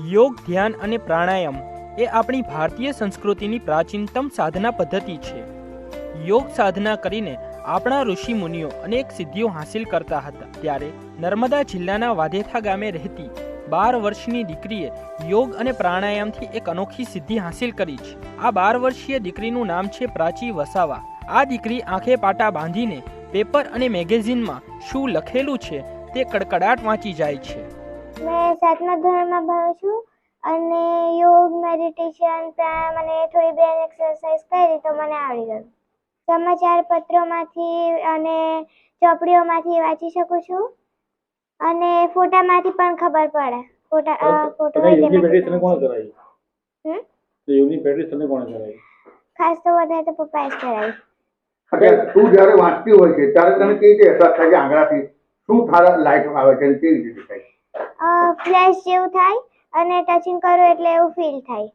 યોગ, ધ્યાન અને પ્રાણાયામ એ આપણી ભારતીય સંસ્કૃતિની પ્રાચીનતમ સાધના પદ્ધતિ છે. યોગ સાધના કરીને આપણા ઋષિ મુનિઓ અનેક સિદ્ધિઓ હાંસિલ કરતા હતા. ત્યારે નર્મદા જિલ્લાના વાધેથા ગામે રહેતી 12 વર્ષની દીકરીએ યોગ અને પ્રાણાયામથી એક અનોખી સિદ્ધિ હાંસિલ કરી છે. આ 12 વર્ષીય દીકરીનું નામ છે પ્રાચી વસાવા. આ દીકરી આંખે પાટા બાંધીને પેપર અને મેગેઝિનમાં શું લખેલું છે તે કડકડાટ વાંચી જાય છે. મેં 7મા ધોરણમાં ભણું છું અને યોગ, મેડિટેશન, પ્રાણાયામ અને થોડી બ્રેન એક્સરસાઇઝ કરી તો મને આવડી ગયું. સમાચાર પત્રોમાંથી અને ચોપડીઓમાંથી વાંચી શકું છું અને ફોટામાંથી પણ ખબર પડે. ફોટો યોગની પ્રેક્ટિસ તને કોણે કરાવી? યોગની પ્રેક્ટિસ તને કોણે કરાવી? ખાસ તો વધારે તો પપ્પાએ જ કરાવી. તું જ્યારે વાંચતી હોય છે ત્યારે તને કેવી રીતે અસર થાય છે? આંગળાથી શું થારા લાઈટ આવે છે, કેવી રીતે થાય? ફ્લેશ જેવું થાય અને ટચિંગ કરું એટલે એવું ફીલ થાય.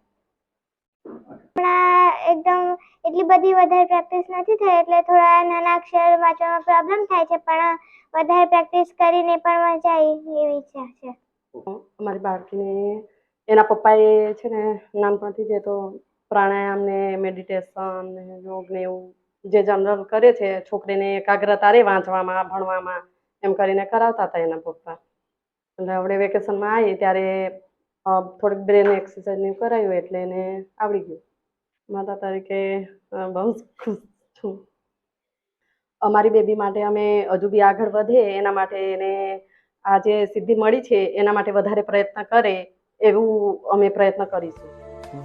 હમણાં એકદમ એટલી બધી વધારે પ્રેક્ટિસ નથી થઈ એટલે થોડા નાના અક્ષર વાંચવામાં પ્રોબ્લેમ થાય છે, પણ વધારે પ્રેક્ટિસ કરીને પણ મજા આવી એવી ઈચ્છા છે. અમારી બાળકીને એના પપ્પાએ છે ને નાનપણથી જ તો પ્રાણાયામ ને મેડિટેશન ને યોગ ને એવું જે જનરલ કરે છે, છોકરીને એકાગ્રતા રહે વાંચવામાં, ભણવામાં, એમ કરીને કરાવતા હતા એના પપ્પા. એટલે આપણે વેકેશનમાં આવી ત્યારે થોડીક બ્રેન એક્સરસાઇઝ કરાવ્યું એટલે એને આવડી ગયું. માતા તરીકે બહુ ખુશ છું. અમારી બેબી માટે અમે હજુ બી આગળ વધે એના માટે એને આ જે સિદ્ધિ મળી છે એના માટે વધારે પ્રયત્ન કરે એવું અમે પ્રયત્ન કરીશું.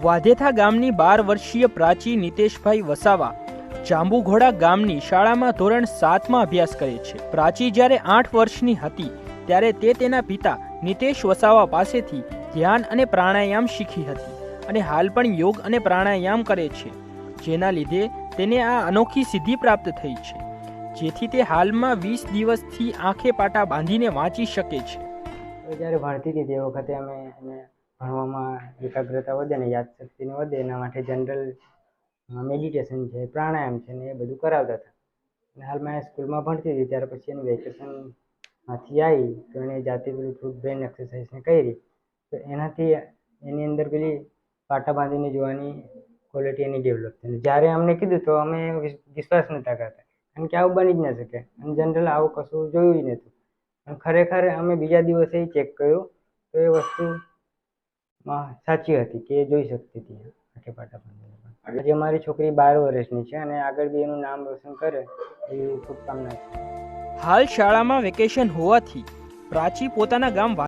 વાધેથા ગામની 12 વર્ષીય પ્રાચી નિતેશભાઈ વસાવા જાંબુઘોડા ગામની શાળામાં ધોરણ 7માં અભ્યાસ કરે છે. પ્રાચી જ્યારે 8 વર્ષની હતી ત્યારે તે તેના પિતા નિતેશ વસાવા પાસેથી ધ્યાન અને પ્રાણાયામ શીખી હતી અને હાલ પણ યોગ અને પ્રાણાયામ કરે છે, જેના લીધે તેને આ અનોખી સિદ્ધિ પ્રાપ્ત થઈ છે, જેથી તે હાલમાં 20 દિવસથી આંખે પાટા બાંધીને વાંચી શકે છે. જ્યારે ભણતી હતી તે વખતે અમે ભણવામાં એકાગ્રતા વધે ને યાદશક્તિને વધે એના માટે જનરલ મેડિટેશન છે, પ્રાણાયામ છે ને એ બધું કરાવતા હતા. અને હાલમાં સ્કૂલમાં ભણતી હતી ત્યાર પછી એનું વેકેશનમાંથી આવી તો એને જાતે પેલું થોડુંક બ્રેન એક્સરસાઇઝને કરી તો એનાથી એની અંદર પેલી પાટા બાંધીને જોવાની ક્વોલિટી એની ડેવલપ થઈ. જ્યારે અમને કીધું તો અમે વિશ્વાસ નહોતા કરતા, કારણ કે આવું બની જ ન શકે અને જનરલ આવું કશું જોયું જ નહોતું. અને ખરેખર અમે બીજા દિવસે ચેક કર્યું તો એ વસ્તુ સાચી હતી કે એ જોઈ શકતી હતી આંખે પાટા બાંધીને. આજે અમારી છોકરી 12 વર્ષની છે અને આગળ બી એનું નામ રોશન કરે એવી શુભકામના છે. હાલ શાળામાં વેકેશન હોવાથી પ્રાચી પોતાના ગામ